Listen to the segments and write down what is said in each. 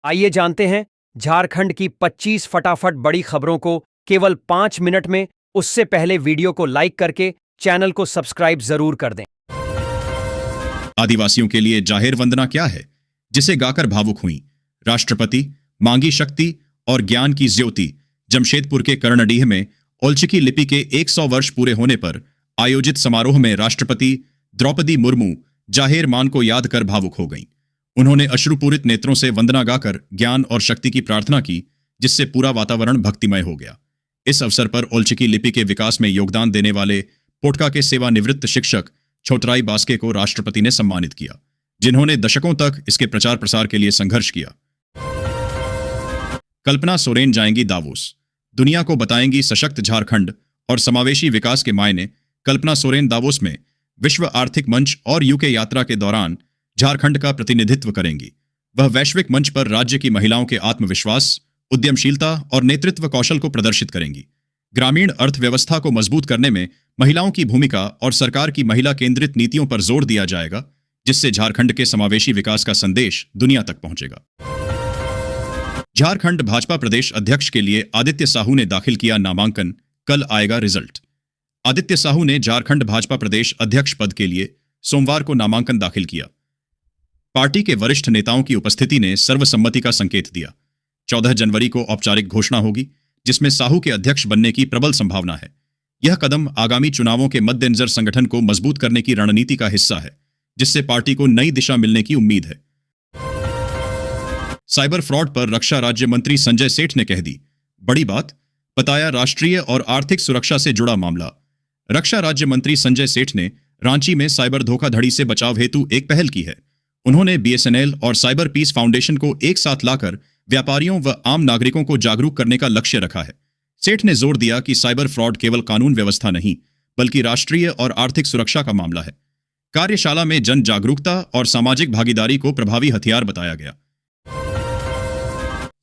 आइए जानते हैं झारखंड की 25 फटाफट बड़ी खबरों को केवल 5 मिनट में। उससे पहले वीडियो को लाइक करके चैनल को सब्सक्राइब जरूर कर दें। आदिवासियों के लिए जाहिर वंदना क्या है, जिसे गाकर भावुक हुई राष्ट्रपति, मांगी शक्ति और ज्ञान की ज्योति। जमशेदपुर के कर्णडीह में ओलचिकी लिपि के 100 वर्ष पूरे होने पर आयोजित समारोह में राष्ट्रपति द्रौपदी मुर्मू जाहिर मान को याद कर भावुक हो गईं। उन्होंने अश्रुपूरित नेत्रों से वंदना गाकर ज्ञान और शक्ति की प्रार्थना की, जिससे पूरा वातावरण भक्तिमय हो गया। इस अवसर पर ओलचिकी लिपि के विकास में योगदान देने वाले पोटका के सेवानिवृत्त शिक्षक छोटराई बास्के को राष्ट्रपति ने सम्मानित किया, जिन्होंने दशकों तक इसके प्रचार प्रसार के लिए संघर्ष किया। कल्पना सोरेन जाएंगी दावोस, दुनिया को बताएंगी सशक्त झारखंड और समावेशी विकास के मायने। कल्पना सोरेन दावोस में विश्व आर्थिक मंच और यूके यात्रा के दौरान झारखंड का प्रतिनिधित्व करेंगी। वह वैश्विक मंच पर राज्य की महिलाओं के आत्मविश्वास, उद्यमशीलता और नेतृत्व कौशल को प्रदर्शित करेंगी। ग्रामीण अर्थव्यवस्था को मजबूत करने में महिलाओं की भूमिका और सरकार की महिला केंद्रित नीतियों पर जोर दिया जाएगा, जिससे झारखंड के समावेशी विकास का संदेश दुनिया तक पहुंचेगा। झारखंड भाजपा प्रदेश अध्यक्ष के लिए आदित्य साहू ने दाखिल किया नामांकन, कल आएगा रिजल्ट। आदित्य साहू ने झारखंड भाजपा प्रदेश अध्यक्ष पद के लिए सोमवार को नामांकन दाखिल किया। पार्टी के वरिष्ठ नेताओं की उपस्थिति ने सर्वसम्मति का संकेत दिया। 14 जनवरी को औपचारिक घोषणा होगी, जिसमें साहू के अध्यक्ष बनने की प्रबल संभावना है। यह कदम आगामी चुनावों के मद्देनजर संगठन को मजबूत करने की रणनीति का हिस्सा है, जिससे पार्टी को नई दिशा मिलने की उम्मीद है। साइबर फ्रॉड पर रक्षा राज्य मंत्री संजय सेठ ने कह दी बड़ी बात, बताया राष्ट्रीय और आर्थिक सुरक्षा से जुड़ा मामला। रक्षा राज्य मंत्री संजय सेठ ने रांची में साइबर धोखाधड़ी से बचाव हेतु एक पहल की है। उन्होंने बीएसएनएल और साइबर पीस फाउंडेशन को एक साथ लाकर व्यापारियों व आम नागरिकों को जागरूक करने का लक्ष्य रखा है। सेठ ने जोर दिया कि साइबर फ्रॉड केवल कानून व्यवस्था नहीं, बल्कि राष्ट्रीय और आर्थिक सुरक्षा का मामला है। कार्यशाला में जन जागरूकता और सामाजिक भागीदारी को प्रभावी हथियार बताया गया।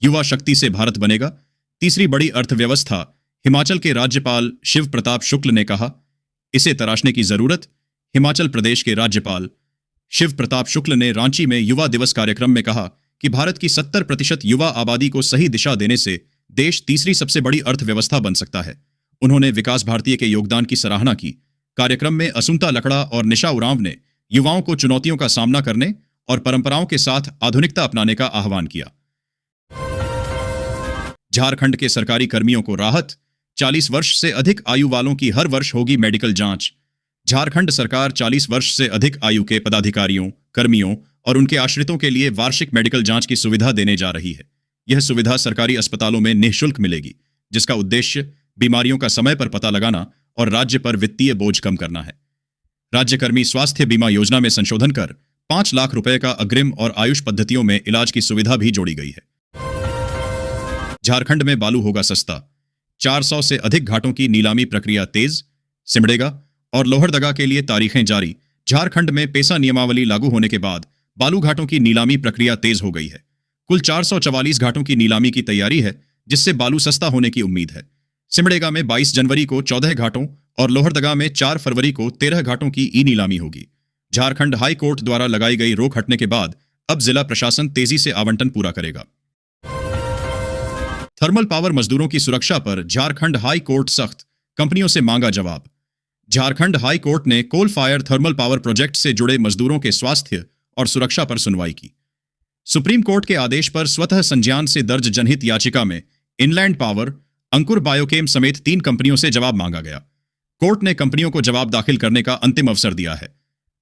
युवा शक्ति से भारत बनेगा तीसरी बड़ी अर्थव्यवस्था, हिमाचल के राज्यपाल शिव प्रताप शुक्ल ने कहा। इसे तराशने की जरूरत। हिमाचल प्रदेश के राज्यपाल शिव प्रताप शुक्ल ने रांची में युवा दिवस कार्यक्रम में कहा कि भारत की 70% युवा आबादी को सही दिशा देने से देश तीसरी सबसे बड़ी अर्थव्यवस्था बन सकता है। उन्होंने विकास भारती के योगदान की सराहना की। कार्यक्रम में असुंता लकड़ा और निशा उरांव ने युवाओं को चुनौतियों का सामना करने और परंपराओं के साथ आधुनिकता अपनाने का आह्वान किया। झारखंड के सरकारी कर्मियों को राहत, 40 वर्ष से अधिक आयु वालों की हर वर्ष होगी मेडिकल जांच। झारखंड सरकार 40 वर्ष से अधिक आयु के पदाधिकारियों, कर्मियों और उनके आश्रितों के लिए वार्षिक मेडिकल जांच की सुविधा देने जा रही है। यह सुविधा सरकारी अस्पतालों में निःशुल्क मिलेगी, जिसका उद्देश्य बीमारियों का समय पर पता लगाना और राज्य पर वित्तीय बोझ कम करना है। राज्यकर्मी स्वास्थ्य बीमा योजना में संशोधन कर 5 लाख रुपए का अग्रिम और आयुष पद्धतियों में इलाज की सुविधा भी जोड़ी गई है। झारखंड में बालू होगा सस्ता, 400 से अधिक घाटों की नीलामी प्रक्रिया तेज। सिमडेगा और लोहरदगा के लिए तारीखें जारी। झारखंड में पेसा नियमावली लागू होने के बाद बालू घाटों की नीलामी प्रक्रिया तेज हो गई है। कुल 444 घाटों की नीलामी की तैयारी है, जिससे बालू सस्ता होने की उम्मीद है। सिमडेगा में 22 जनवरी को 14 घाटों और लोहरदगा में 4 फरवरी को 13 घाटों की ई नीलामी होगी। झारखंड हाई कोर्ट द्वारा लगाई गई रोक हटने के बाद अब जिला प्रशासन तेजी से आवंटन पूरा करेगा। थर्मल पावर मजदूरों की सुरक्षा पर झारखंड हाई कोर्ट सख्त, कंपनियों से मांगा जवाब। झारखंड हाई कोर्ट ने coal fire thermal power project से जुड़े मजदूरों के स्वास्थ्य और सुरक्षा पर सुनवाई की। सुप्रीम कोर्ट के आदेश पर स्वतः संज्ञान से दर्ज जनहित याचिका में इनलैंड पावर, अंकुर बायोकेम समेत 3 कंपनियों से जवाब मांगा गया। कोर्ट ने कंपनियों को जवाब दाखिल करने का अंतिम अवसर दिया है।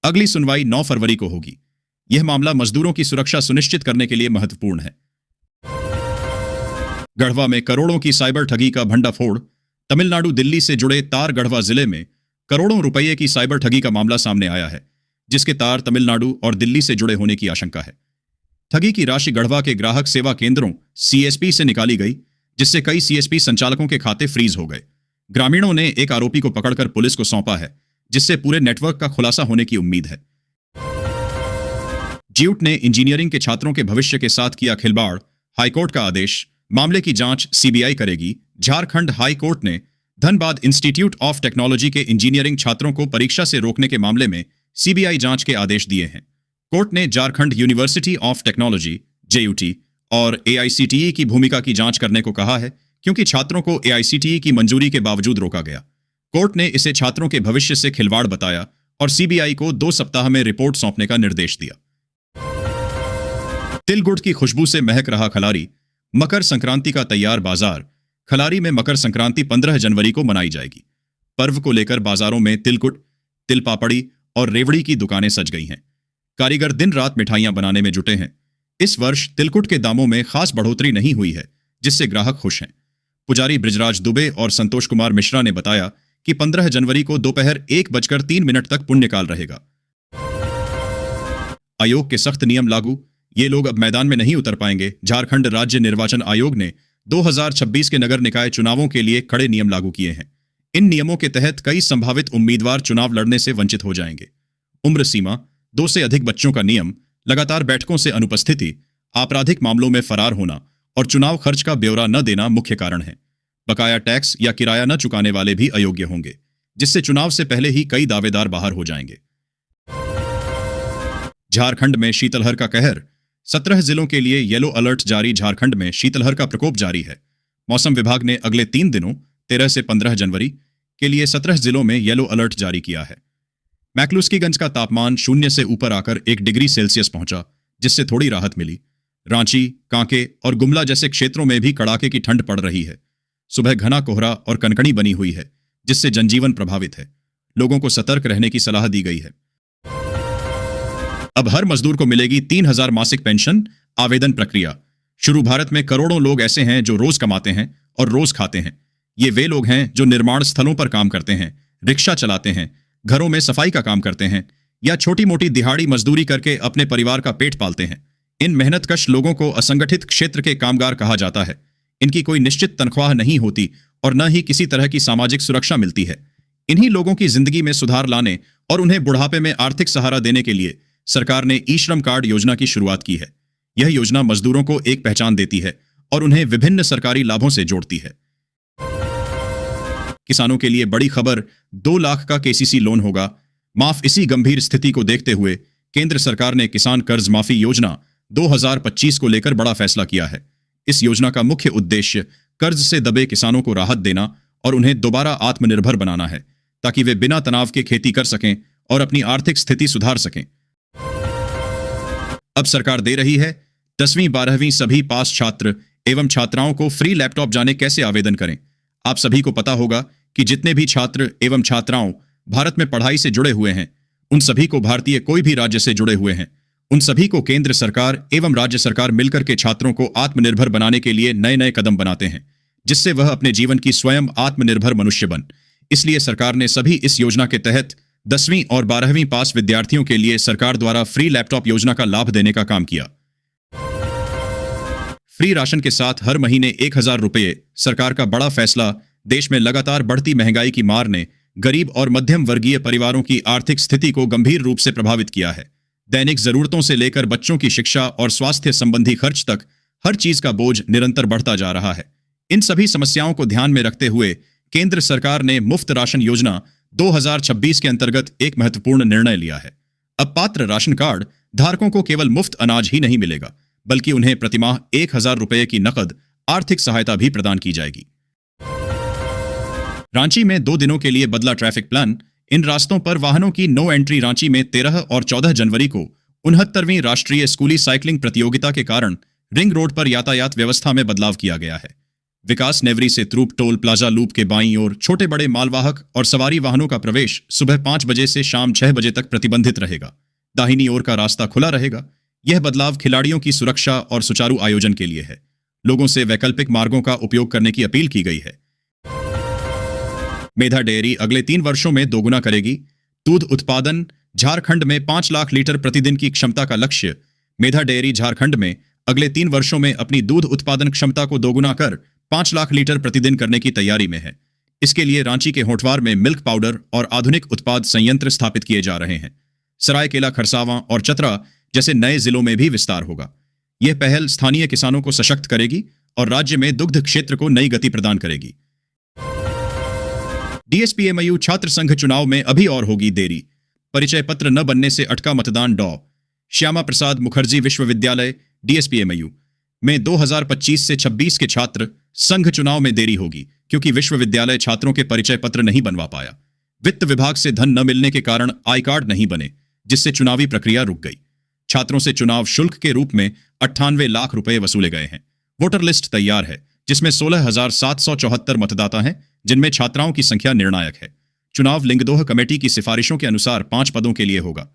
अगली सुनवाई 9 फरवरी को होगी। यह मामला मजदूरों की सुरक्षा सुनिश्चित करने के लिए महत्वपूर्ण है। गढ़वा में करोड़ों की साइबर ठगी का भंडाफोड़। तमिलनाडु दिल्ली से जुड़े तार गढ़वा जिले में करोड़ों रुपये की साइबर ठगी का मामला सामने आया है, जिसके तार तमिलनाडु और दिल्ली से जुड़े होने की आशंका है। ठगी की राशि गढ़वा के ग्राहक सेवा केंद्रों सीएसपी से निकाली गई, जिससे कई सीएसपी संचालकों के खाते फ्रीज हो गए। ग्रामीणों ने एक आरोपी को पकड़कर पुलिस को सौंपा है, जिससे पूरे नेटवर्क का खुलासा होने की उम्मीद है। ज्यूट ने इंजीनियरिंग के छात्रों के भविष्य के साथ किया खिलवाड़, हाईकोर्ट का आदेश। मामले की जांच सीबीआई करेगी। झारखंड हाई कोर्ट ने धनबाद इंस्टीट्यूट ऑफ टेक्नोलॉजी के इंजीनियरिंग छात्रों को परीक्षा से रोकने के मामले में सीबीआई जांच के आदेश दिए हैं। कोर्ट ने झारखंड यूनिवर्सिटी ऑफ टेक्नोलॉजी जेयूटी और एआईसीटीई की भूमिका की जांच करने को कहा है, क्योंकि छात्रों को एआईसीटीई की मंजूरी के बावजूद रोका गया। कोर्ट ने इसे छात्रों के भविष्य से खिलवाड़ बताया और सीबीआई को 2 सप्ताह में रिपोर्ट सौंपने का निर्देश दिया। तिल गुड़ की खुशबू से महक रहा खलारी, मकर संक्रांति का तैयार बाजार। खलारी में मकर संक्रांति 15 जनवरी को मनाई जाएगी। पर्व को लेकर बाजारों में तिलकुट, तिल पापड़ी और रेवड़ी की दुकानें सज गई हैं। कारीगर दिन रात मिठाइयां बनाने में जुटे हैं। इस वर्ष तिलकुट के दामों में खास बढ़ोतरी नहीं हुई है, जिससे ग्राहक खुश हैं। पुजारी बृजराज दुबे और संतोष कुमार मिश्रा ने बताया कि 15 जनवरी को दोपहर 1:03 तक पुण्यकाल रहेगा। आयोग के सख्त नियम लागू, ये लोग अब मैदान में नहीं उतर पाएंगे। झारखंड राज्य निर्वाचन आयोग ने 2026 के नगर निकाय चुनावों के लिए कड़े नियम लागू किए हैं। इन नियमों के तहत कई संभावित उम्मीदवार चुनाव लड़ने से वंचित हो जाएंगे। उम्र सीमा, 2 से अधिक बच्चों का नियम, लगातार बैठकों से अनुपस्थिति, आपराधिक मामलों में फरार होना और चुनाव खर्च का ब्यौरा न देना मुख्य कारण है। बकाया टैक्स या किराया न चुकाने वाले भी अयोग्य होंगे, जिससे चुनाव से पहले ही कई दावेदार बाहर हो जाएंगे। झारखंड में शीतलहर का कहर, 17 जिलों के लिए येलो अलर्ट जारी। झारखंड में शीतलहर का प्रकोप जारी है। मौसम विभाग ने अगले 3 दिनों 13 से 15 जनवरी के लिए 17 जिलों में येलो अलर्ट जारी किया है। मैक्लुस्कीगंज का तापमान 0 से ऊपर आकर 1 डिग्री सेल्सियस पहुंचा, जिससे थोड़ी राहत मिली। रांची, कांके और गुमला जैसे क्षेत्रों में भी कड़ाके की ठंड पड़ रही है। सुबह घना कोहरा और कनकनी बनी हुई है, जिससे जनजीवन प्रभावित है। लोगों को सतर्क रहने की सलाह दी गई है। अब हर मजदूर को मिलेगी 3000 मासिक पेंशन। आवेदन प्रक्रिया शुरू। भारत में करोड़ों लोग ऐसे हैं जो रोज कमाते हैं और रोज खाते हैं। ये वे लोग हैं जो निर्माण स्थलों पर काम करते हैं, रिक्शा चलाते हैं, घरों में सफाई का काम करते हैं या छोटी मोटी दिहाड़ी मजदूरी करके अपने परिवार का पेट पालते हैं। इन मेहनतकश लोगों को असंगठित क्षेत्र के कामगार कहा जाता है। इनकी कोई निश्चित तनख्वाह नहीं होती और न ही किसी तरह की सामाजिक सुरक्षा मिलती है। इन्हीं लोगों की जिंदगी में सुधार लाने और उन्हें बुढ़ापे में आर्थिक सहारा देने के लिए सरकार ने ई श्रम कार्ड योजना की शुरुआत की है। यह योजना मजदूरों को एक पहचान देती है और उन्हें विभिन्न सरकारी लाभों से जोड़ती है। किसानों के लिए बड़ी खबर, 2 लाख का केसीसी लोन होगा माफ। इसी गंभीर स्थिति को देखते हुए केंद्र सरकार ने किसान कर्ज माफी योजना 2025 को लेकर बड़ा फैसला किया है। इस योजना का मुख्य उद्देश्य कर्ज से दबे किसानों को राहत देना और उन्हें दोबारा आत्मनिर्भर बनाना है, ताकि वे बिना तनाव के खेती कर सकें और अपनी आर्थिक स्थिति सुधार सकें। अब सरकार दे रही है 10वीं 12वीं सभी पास छात्र एवं छात्राओं को फ्री लैपटॉप। जाने कैसे आवेदन करें। आप सभी को पता होगा कि जितने भी छात्र एवं छात्राओं भारत में पढ़ाई से जुड़े हुए हैं, उन सभी को भारतीय कोई भी राज्य से जुड़े हुए हैं, उन सभी को केंद्र सरकार एवं राज्य सरकार मिलकर के छात्रों को आत्मनिर्भर बनाने के लिए नए नए कदम बनाते हैं, जिससे वह अपने जीवन की स्वयं आत्मनिर्भर मनुष्य बन। इसलिए सरकार ने सभी इस योजना के तहत 10वीं और 12वीं पास विद्यार्थियों के लिए सरकार द्वारा फ्री लैपटॉप योजना का लाभ देने का काम किया। फ्री राशन के साथ हर महीने 1000 रुपये। सरकार का बड़ा फैसला देश में लगातार बढ़ती महंगाई की मार ने गरीब और मध्यम वर्गीय परिवारों की आर्थिक स्थिति को गंभीर रूप से प्रभावित किया है। दैनिक जरूरतों से लेकर बच्चों की शिक्षा और स्वास्थ्य संबंधी खर्च तक हर चीज का बोझ निरंतर बढ़ता जा रहा है। इन सभी समस्याओं को ध्यान में रखते हुए केंद्र सरकार ने मुफ्त राशन योजना 2026 के अंतर्गत एक महत्वपूर्ण निर्णय लिया है। अब पात्र राशन कार्ड धारकों को केवल मुफ्त अनाज ही नहीं मिलेगा, बल्कि उन्हें प्रतिमाह 1000 रुपये की नकद आर्थिक सहायता भी प्रदान की जाएगी। रांची में 2 दिनों के लिए बदला ट्रैफिक प्लान। इन रास्तों पर वाहनों की नो एंट्री। रांची में 13 और 14 जनवरी को 69वीं राष्ट्रीय स्कूली साइकिलिंग प्रतियोगिता के कारण रिंग रोड पर यातायात व्यवस्था में बदलाव किया गया है। विकास नेवरी से त्रूप टोल प्लाजा लूप के बाईं ओर छोटे बड़े मालवाहक और सवारी वाहनों का प्रवेश सुबह 5 बजे से शाम 6 बजे तक प्रतिबंधित रहेगा। दाहिनी ओर का रास्ता खुला रहेगा। यह बदलाव खिलाड़ियों की सुरक्षा और सुचारू आयोजन के लिए है। लोगों से वैकल्पिक मार्गों का उपयोग करने की अपील की गई है। मेधा डेयरी अगले 3 वर्षों में दोगुना करेगी दूध उत्पादन। झारखंड में 5 लाख लीटर प्रतिदिन की क्षमता का लक्ष्य। मेधा डेयरी झारखंड में अगले 3 वर्षों में अपनी दूध उत्पादन क्षमता को दोगुना कर 5 लाख लीटर प्रतिदिन करने की तैयारी में है। इसके लिए रांची के होठवार में मिल्क पाउडर और आधुनिक उत्पाद संयंत्र स्थापित किए जा रहे हैं। सरायकेला, खरसावां और चतरा जैसे नए जिलों में भी विस्तार होगा। यह पहल स्थानीय किसानों को सशक्त करेगी और राज्य में दुग्ध क्षेत्र को नई गति प्रदान करेगी। डीएसपीएमयू छात्र संघ चुनाव में अभी और होगी देरी। परिचय पत्र न बनने से अटका मतदान। श्यामा प्रसाद मुखर्जी विश्वविद्यालय डीएसपीएमयू। में 2025 से 26 के छात्र संघ चुनाव में देरी होगी क्योंकि विश्वविद्यालय छात्रों के परिचय पत्र नहीं बनवा पाया। वित्त विभाग से धन न मिलने के कारण आई कार्ड नहीं बने, जिससे चुनावी प्रक्रिया रुक गई। छात्रों से चुनाव शुल्क के रूप में 98 लाख रुपए वसूले गए हैं। वोटर लिस्ट तैयार है, जिसमें 16,774 मतदाता हैं, जिनमें छात्राओं की संख्या निर्णायक है। चुनाव लिंगदोह कमेटी की सिफारिशों के अनुसार 5 पदों के लिए होगा।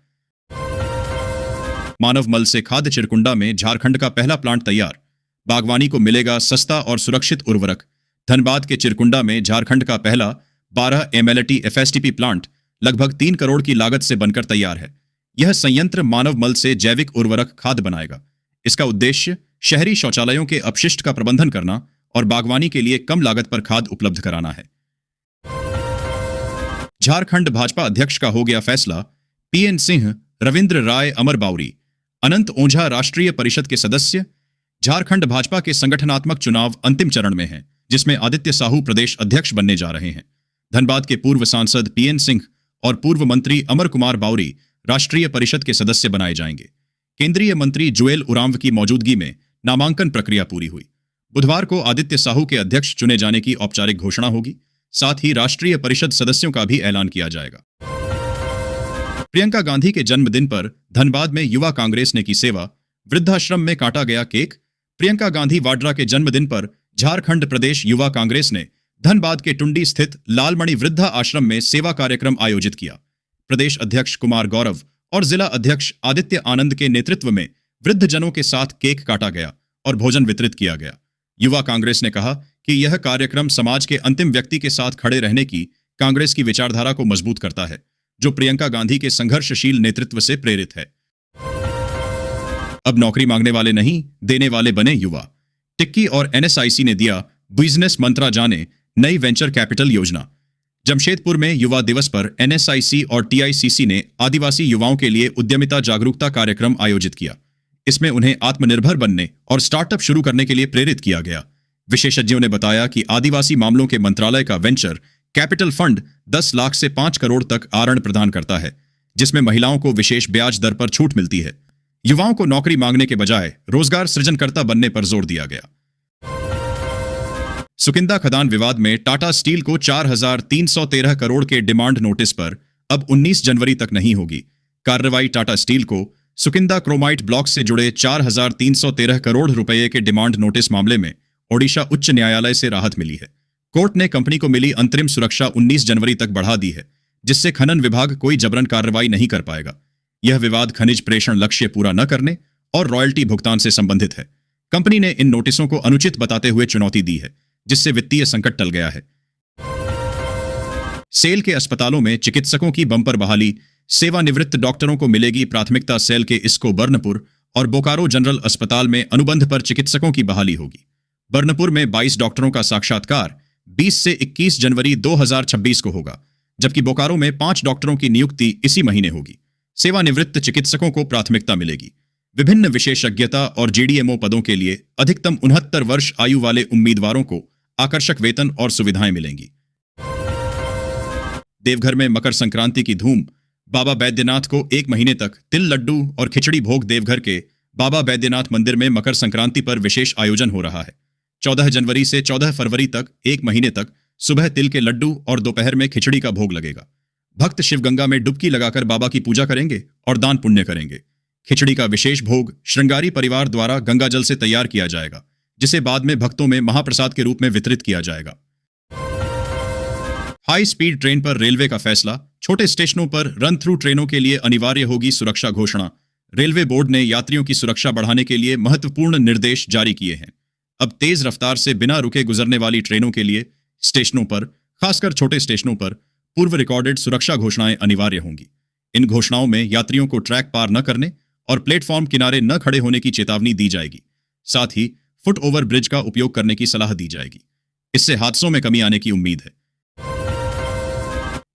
मानव मल से खाद चिरकुंडा में झारखंड का पहला प्लांट तैयार। बागवानी को मिलेगा सस्ता और सुरक्षित उर्वरक। धनबाद के चिरकुंडा में झारखंड का पहला 12 MLT FSTP प्लांट लगभग 3 करोड़ की लागत से बनकर तैयार है। यह संयंत्र मानव मल से जैविक उर्वरक खाद बनाएगा। इसका उद्देश्य शहरी शौचालयों के अपशिष्ट का प्रबंधन करना और बागवानी के लिए कम लागत पर खाद उपलब्ध कराना है। झारखंड भाजपा अध्यक्ष का हो गया फैसला। PN सिंह, रविंद्र राय, अमर बाउरी, अनंत ओझा राष्ट्रीय परिषद के सदस्य। झारखंड भाजपा के संगठनात्मक चुनाव अंतिम चरण में हैं, जिसमें आदित्य साहू प्रदेश अध्यक्ष बनने जा रहे हैं। धनबाद के पूर्व सांसद PN सिंह और पूर्व मंत्री अमर कुमार बाउरी राष्ट्रीय परिषद के सदस्य बनाए जाएंगे। केंद्रीय मंत्री जुएल उरांव की मौजूदगी में नामांकन प्रक्रिया पूरी हुई। बुधवार को आदित्य साहू के अध्यक्ष चुने जाने की औपचारिक घोषणा होगी। साथ ही राष्ट्रीय परिषद सदस्यों का भी ऐलान किया जाएगा। प्रियंका गांधी के जन्मदिन पर धनबाद में युवा कांग्रेस ने की सेवा। वृद्धाश्रम में काटा गया केक। प्रियंका गांधी वाड्रा के जन्मदिन पर झारखंड प्रदेश युवा कांग्रेस ने धनबाद के टुंडी स्थित लालमणि वृद्धा आश्रम में सेवा कार्यक्रम आयोजित किया। प्रदेश अध्यक्ष कुमार गौरव और जिला अध्यक्ष आदित्य आनंद के नेतृत्व में वृद्धजनों के साथ केक काटा गया और भोजन वितरित किया गया। युवा कांग्रेस ने कहा कि यह कार्यक्रम समाज के अंतिम व्यक्ति के साथ खड़े रहने की कांग्रेस की विचारधारा को मजबूत करता है, जो प्रियंका गांधी के संघर्षशील नेतृत्व से प्रेरित है। अब नौकरी मांगने वाले नहीं, देने वाले बने युवा। टिक्की और NSIC ने दिया बिजनेस मंत्रा जाने नई वेंचर कैपिटल योजना। जमशेदपुर में युवा दिवस पर NSIC और TICC ने आदिवासी युवाओं के लिए उद्यमिता जागरूकता कार्यक्रम आयोजित किया। इसमें उन्हें आत्मनिर्भर बनने और स्टार्टअप शुरू करने के लिए प्रेरित किया गया। विशेषज्ञों ने बताया कि आदिवासी मामलों के मंत्रालय का वेंचर कैपिटल फंड 10 लाख से 5 करोड़ तक आरण प्रदान करता है, जिसमें महिलाओं को विशेष ब्याज दर पर छूट मिलती है। युवाओं को नौकरी मांगने के बजाय रोजगार सृजनकर्ता बनने पर जोर दिया गया। सुकिंदा खदान विवाद में टाटा स्टील को 4,313 करोड़ के डिमांड नोटिस पर अब 19 जनवरी तक नहीं होगी। कार्रवाई टाटा स्टील को सुकिंदा क्रोमाइट ब्लॉक से जुड़े 4,313 करोड़ रुपए के डिमांड नोटिस मामले में ओडिशा उच्च न्यायालय से राहत मिली है। कोर्ट ने कंपनी को मिली अंतरिम सुरक्षा 19 जनवरी तक बढ़ा दी है, जिससे खनन विभाग कोई जबरन कार्रवाई नहीं कर पाएगा। यह विवाद खनिज प्रेषण लक्ष्य पूरा न करने और रॉयल्टी भुगतान से संबंधित है। कंपनी ने इन नोटिसों को अनुचित बताते हुए चुनौती दी है, जिससे वित्तीय संकट टल गया है। सेल के अस्पतालों में चिकित्सकों की बंपर बहाली। सेवानिवृत्त डॉक्टरों को मिलेगी प्राथमिकता। सेल के इसको बर्नपुर और बोकारो जनरल अस्पताल में अनुबंध पर चिकित्सकों की बहाली होगी। बर्नपुर में 22 डॉक्टरों का साक्षात्कार 20 से 21 जनवरी 2026 को होगा, जबकि बोकारो में 5 डॉक्टरों की नियुक्ति इसी महीने होगी। सेवानिवृत्त चिकित्सकों को प्राथमिकता मिलेगी। विभिन्न विशेषज्ञता और GDMO पदों के लिए अधिकतम 69 वर्ष आयु वाले उम्मीदवारों को आकर्षक वेतन और सुविधाएं मिलेंगी। देवघर में मकर संक्रांति की धूम। बाबा बैद्यनाथ को 1 महीने तक तिल लड्डू और खिचड़ी भोग। देवघर के बाबा बैद्यनाथ मंदिर में मकर संक्रांति पर विशेष आयोजन हो रहा है। 14 जनवरी से 14 फरवरी तक 1 महीने तक सुबह तिल के लड्डू और दोपहर में खिचड़ी का भोग लगेगा। भक्त शिवगंगा में डुबकी लगाकर बाबा की पूजा करेंगे और दान पुण्य करेंगे। खिचड़ी का विशेष भोग श्रृंगारी परिवार द्वारा गंगा जल से तैयार किया जाएगा, जिसे बाद में भक्तों में महाप्रसाद के रूप में वितरित किया जाएगा। हाई स्पीड ट्रेन पर रेलवे का फैसला। छोटे स्टेशनों पर रन थ्रू ट्रेनों के लिए अनिवार्य होगी सुरक्षा घोषणा। रेलवे बोर्ड ने यात्रियों की सुरक्षा बढ़ाने के लिए महत्वपूर्ण निर्देश जारी किए हैं। अब तेज रफ्तार से बिना रुके गुजरने वाली ट्रेनों के लिए स्टेशनों पर, खासकर छोटे स्टेशनों पर, पूर्व रिकॉर्डेड सुरक्षा घोषणाएं अनिवार्य होंगी। इन घोषणाओं में यात्रियों को ट्रैक पार न करने और प्लेटफॉर्म किनारे न खड़े होने की चेतावनी दी जाएगी। साथ ही फुट ओवर ब्रिज का उपयोग करने की सलाह दी जाएगी। इससे हादसों में कमी आने की उम्मीद है।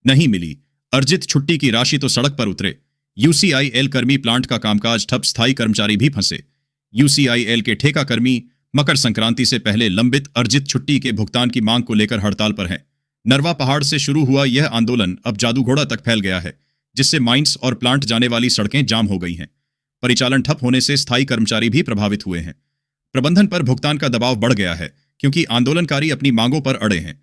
नहीं मिली अर्जित छुट्टी की राशि तो सड़क पर उतरे। UCIL कर्मी प्लांट का कामकाज ठप, स्थायी कर्मचारी भी फंसे। UCIL के ठेका कर्मी मकर संक्रांति से पहले लंबित अर्जित छुट्टी के भुगतान की मांग को लेकर हड़ताल पर हैं। नरवा पहाड़ से शुरू हुआ यह आंदोलन अब जादूघोड़ा तक फैल गया है, जिससे माइंस और प्लांट जाने वाली सड़कें जाम हो गई हैं। परिचालन ठप होने से स्थायी कर्मचारी भी प्रभावित हुए हैं। प्रबंधन पर भुगतान का दबाव बढ़ गया है क्योंकि आंदोलनकारी अपनी मांगों पर अड़े हैं।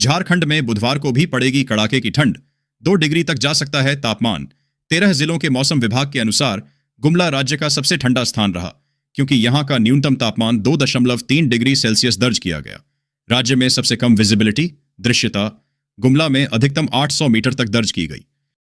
झारखंड में बुधवार को भी पड़ेगी कड़ाके की ठंड, 2 डिग्री तक जा सकता है तापमान। 13 जिलों के मौसम विभाग के अनुसार गुमला राज्य का सबसे ठंडा स्थान रहा, क्योंकि यहां का न्यूनतम तापमान 2.3 डिग्री सेल्सियस दर्ज किया गया। राज्य में सबसे कम विजिबिलिटी दृश्यता गुमला में अधिकतम 800 मीटर तक दर्ज की गई।